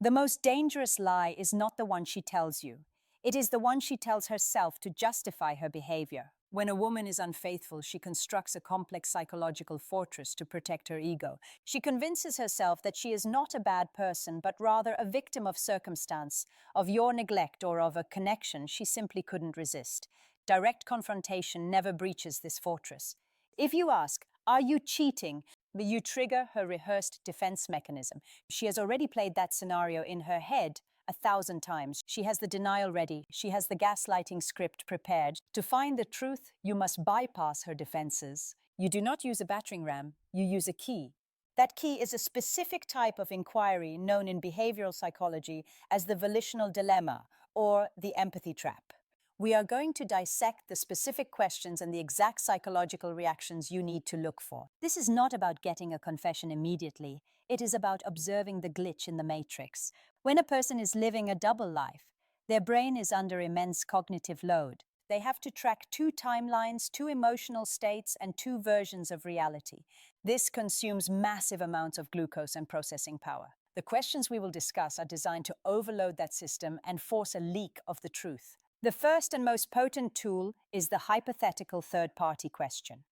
The most dangerous lie is not the one she tells you. It is the one she tells herself to justify her behavior. When a woman is unfaithful, she constructs a complex psychological fortress to protect her ego. She convinces herself that she is not a bad person, but rather a victim of circumstance, of your neglect, or of a connection she simply couldn't resist. Direct confrontation never breaches this fortress. If you ask, "Are you cheating?" you trigger her rehearsed defense mechanism. She has already played that scenario in her head 1,000 times. She has the denial ready. She has the gaslighting script prepared. To find the truth, you must bypass her defenses. You do not use a battering ram, you use a key. That key is a specific type of inquiry known in behavioral psychology as the volitional dilemma or the empathy trap. We are going to dissect the specific questions and the exact psychological reactions you need to look for. This is not about getting a confession immediately. It is about observing the glitch in the matrix. When a person is living a double life, their brain is under immense cognitive load. They have to track 2 timelines, 2 emotional states, and 2 versions of reality. This consumes massive amounts of glucose and processing power. The questions we will discuss are designed to overload that system and force a leak of the truth. The first and most potent tool is the hypothetical third-party question.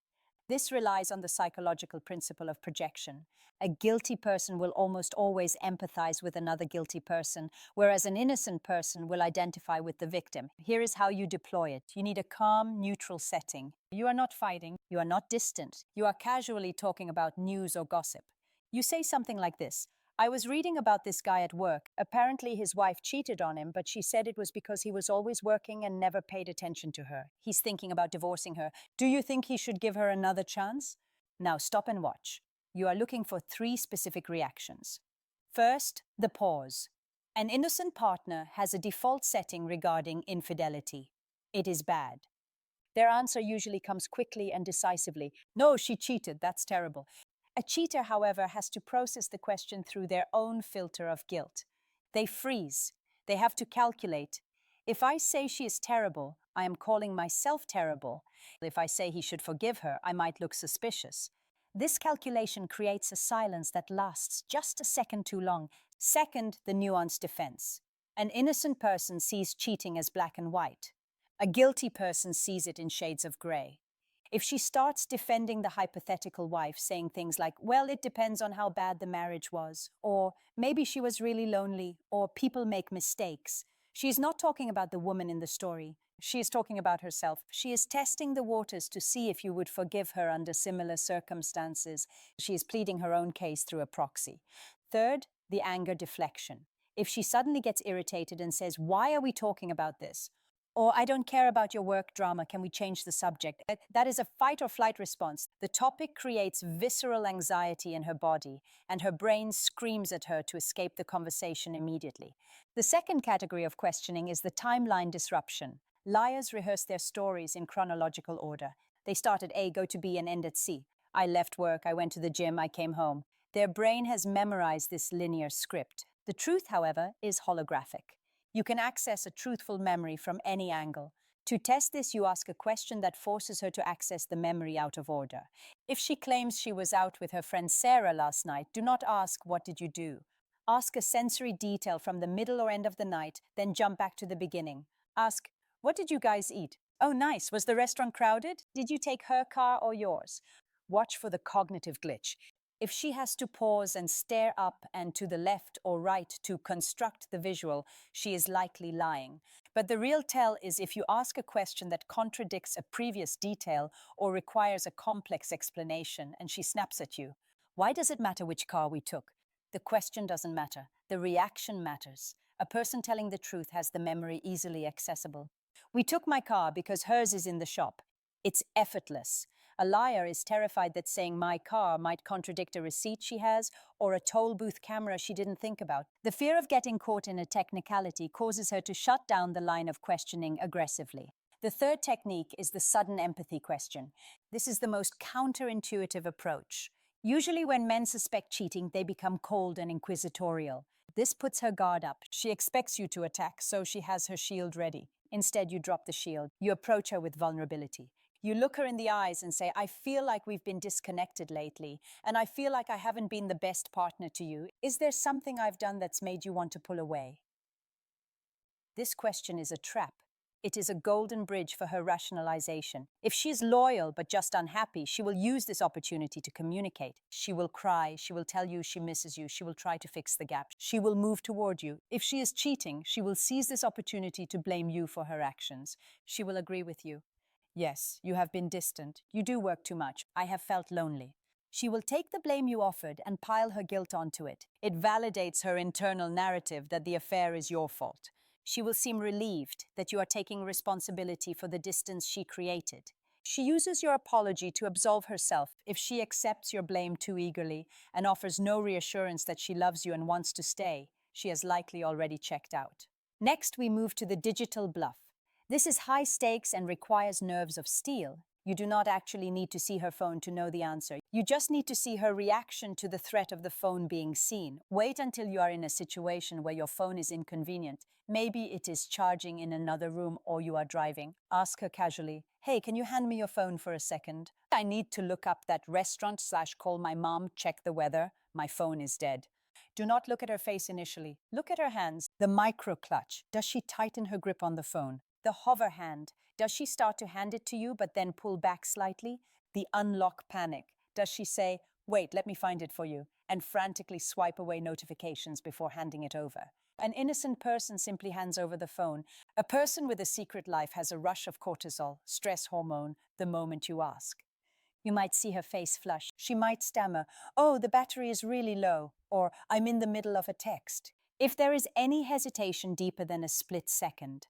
This relies on the psychological principle of projection. A guilty person will almost always empathize with another guilty person, whereas an innocent person will identify with the victim. Here is how you deploy it. You need a calm, neutral setting. You are not fighting. You are not distant. You are casually talking about news or gossip. You say something like this: "I was reading about this guy at work. Apparently his wife cheated on him, but she said it was because he was always working and never paid attention to her. He's thinking about divorcing her. Do you think he should give her another chance?" Now stop and watch. You are looking for 3 specific reactions. First, the pause. An innocent partner has a default setting regarding infidelity. It is bad. Their answer usually comes quickly and decisively. "No, she cheated. That's terrible." A cheater, however, has to process the question through their own filter of guilt. They freeze. They have to calculate. If I say she is terrible, I am calling myself terrible. If I say he should forgive her, I might look suspicious. This calculation creates a silence that lasts just a second too long. Second, the nuanced defense. An innocent person sees cheating as black and white. A guilty person sees it in shades of gray. If she starts defending the hypothetical wife, saying things like, "Well, it depends on how bad the marriage was," or "Maybe she was really lonely," or "People make mistakes," she is not talking about the woman in the story. She is talking about herself. She is testing the waters to see if you would forgive her under similar circumstances. She is pleading her own case through a proxy. Third, the anger deflection. If she suddenly gets irritated and says, "Why are we talking about this?" Or, "I don't care about your work drama, can we change the subject?" That is a fight or flight response. The topic creates visceral anxiety in her body, and her brain screams at her to escape the conversation immediately. The second category of questioning is the timeline disruption. Liars rehearse their stories in chronological order. They start at A, go to B, and end at C. "I left work, I went to the gym, I came home." Their brain has memorized this linear script. The truth, however, is holographic. You can access a truthful memory from any angle. To test this, you ask a question that forces her to access the memory out of order. If she claims she was out with her friend Sarah last night, do not ask, "What did you do?" Ask a sensory detail from the middle or end of the night, then jump back to the beginning. Ask, "What did you guys eat?" "Oh, nice. Was the restaurant crowded?" "Did you take her car or yours?" Watch for the cognitive glitch. If she has to pause and stare up and to the left or right to construct the visual, she is likely lying. But the real tell is if you ask a question that contradicts a previous detail or requires a complex explanation and she snaps at you. "Why does it matter which car we took?" The question doesn't matter. The reaction matters. A person telling the truth has the memory easily accessible. "We took my car because hers is in the shop." It's effortless. A liar is terrified that saying "my car" might contradict a receipt she has or a toll booth camera she didn't think about. The fear of getting caught in a technicality causes her to shut down the line of questioning aggressively. The third technique is the sudden empathy question. This is the most counterintuitive approach. Usually when men suspect cheating, they become cold and inquisitorial. This puts her guard up. She expects you to attack, so she has her shield ready. Instead, you drop the shield. You approach her with vulnerability. You look her in the eyes and say, I feel like we've been disconnected lately, and I feel like I haven't been the best partner to you. Is there something I've done that's made you want to pull away? This question is a trap. It is a golden bridge for her rationalization. If she is loyal but just unhappy, she will use this opportunity to communicate. She will cry, she will tell you she misses you, she will try to fix the gap, she will move toward you. If she is cheating, she will seize this opportunity to blame you for her actions. She will agree with you. Yes, you have been distant. You do work too much. I have felt lonely. She will take the blame you offered and pile her guilt onto it. It validates her internal narrative that the affair is your fault. She will seem relieved that you are taking responsibility for the distance she created. She uses your apology to absolve herself if she accepts your blame too eagerly and offers no reassurance that she loves you and wants to stay. She has likely already checked out. Next, we move to the digital bluff. This is high stakes and requires nerves of steel. You do not actually need to see her phone to know the answer. You just need to see her reaction to the threat of the phone being seen. Wait until you are in a situation where your phone is inconvenient. Maybe it is charging in another room or you are driving. Ask her casually, hey, can you hand me your phone for a second? I need to look up that restaurant/call my mom, check the weather. My phone is dead. Do not look at her face initially. Look at her hands. The micro clutch. Does she tighten her grip on the phone? The hover hand. Does she start to hand it to you but then pull back slightly? The unlock panic. Does she say, wait, let me find it for you, and frantically swipe away notifications before handing it over? An innocent person simply hands over the phone. A person with a secret life has a rush of cortisol, stress hormone, the moment you ask. You might see her face flush. She might stammer, oh, the battery is really low, or I'm in the middle of a text. If there is any hesitation deeper than a split second,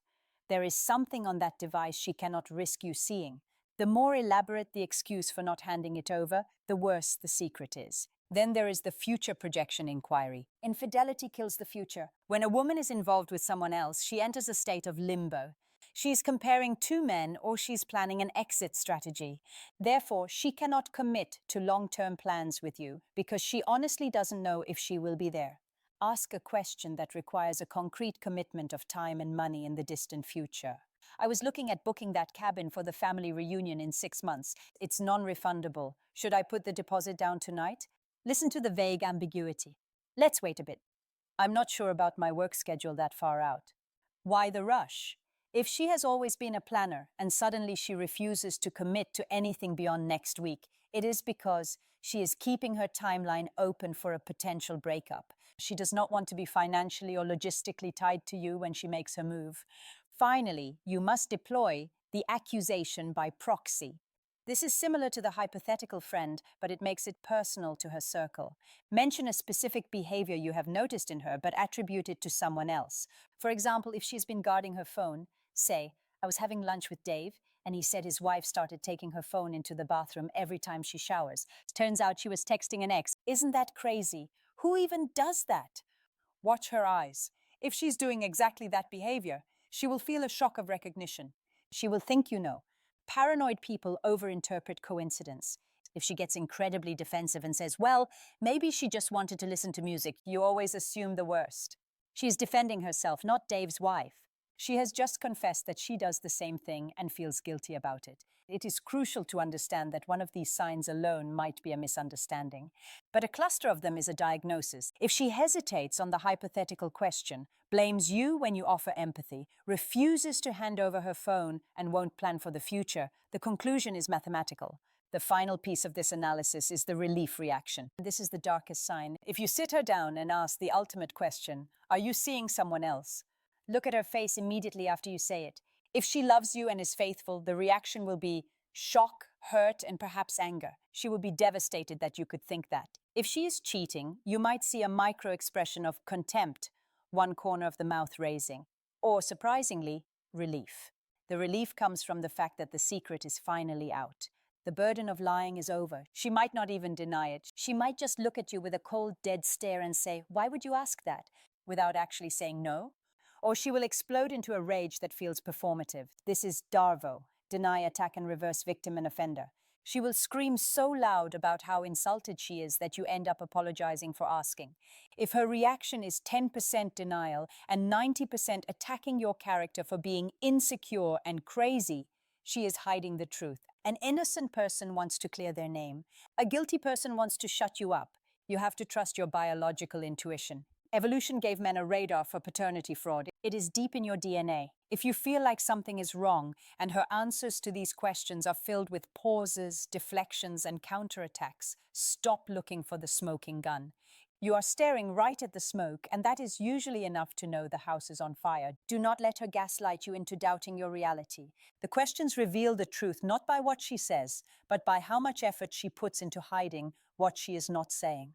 there is something on that device she cannot risk you seeing. The more elaborate the excuse for not handing it over, the worse the secret is. Then there is the future projection inquiry. Infidelity kills the future. When a woman is involved with someone else, she enters a state of limbo. She's comparing two men or she's planning an exit strategy. Therefore, she cannot commit to long-term plans with you because she honestly doesn't know if she will be there. Ask a question that requires a concrete commitment of time and money in the distant future. I was looking at booking that cabin for the family reunion in 6 months. It's non-refundable. Should I put the deposit down tonight? Listen to the vague ambiguity. Let's wait a bit. I'm not sure about my work schedule that far out. Why the rush? If she has always been a planner and suddenly she refuses to commit to anything beyond next week, it is because she is keeping her timeline open for a potential breakup. She does not want to be financially or logistically tied to you when she makes her move. Finally, you must deploy the accusation by proxy. This is similar to the hypothetical friend, but it makes it personal to her circle. Mention a specific behavior you have noticed in her, but attribute it to someone else. For example, if she's been guarding her phone, say, I was having lunch with Dave, and he said his wife started taking her phone into the bathroom every time she showers. Turns out she was texting an ex. Isn't that crazy? Who even does that? Watch her eyes. If she's doing exactly that behavior, she will feel a shock of recognition. She will think you know. Paranoid people overinterpret coincidence. If she gets incredibly defensive and says, well, maybe she just wanted to listen to music, you always assume the worst. She's defending herself, not Dave's wife. She has just confessed that she does the same thing and feels guilty about it. It is crucial to understand that one of these signs alone might be a misunderstanding, but a cluster of them is a diagnosis. If she hesitates on the hypothetical question, blames you when you offer empathy, refuses to hand over her phone, and won't plan for the future, the conclusion is mathematical. The final piece of this analysis is the relief reaction. This is the darkest sign. If you sit her down and ask the ultimate question, are you seeing someone else? Look at her face immediately after you say it. If she loves you and is faithful, the reaction will be shock, hurt, and perhaps anger. She will be devastated that you could think that. If she is cheating, you might see a micro-expression of contempt, one corner of the mouth raising, or, surprisingly, relief. The relief comes from the fact that the secret is finally out. The burden of lying is over. She might not even deny it. She might just look at you with a cold, dead stare and say, why would you ask that? Without actually saying no. Or she will explode into a rage that feels performative. This is DARVO, deny, attack, and reverse victim and offender. She will scream so loud about how insulted she is that you end up apologizing for asking. If her reaction is 10% denial and 90% attacking your character for being insecure and crazy, she is hiding the truth. An innocent person wants to clear their name. A guilty person wants to shut you up. You have to trust your biological intuition. Evolution gave men a radar for paternity fraud. It is deep in your DNA. If you feel like something is wrong, and her answers to these questions are filled with pauses, deflections, and counterattacks, stop looking for the smoking gun. You are staring right at the smoke, and that is usually enough to know the house is on fire. Do not let her gaslight you into doubting your reality. The questions reveal the truth not by what she says, but by how much effort she puts into hiding what she is not saying.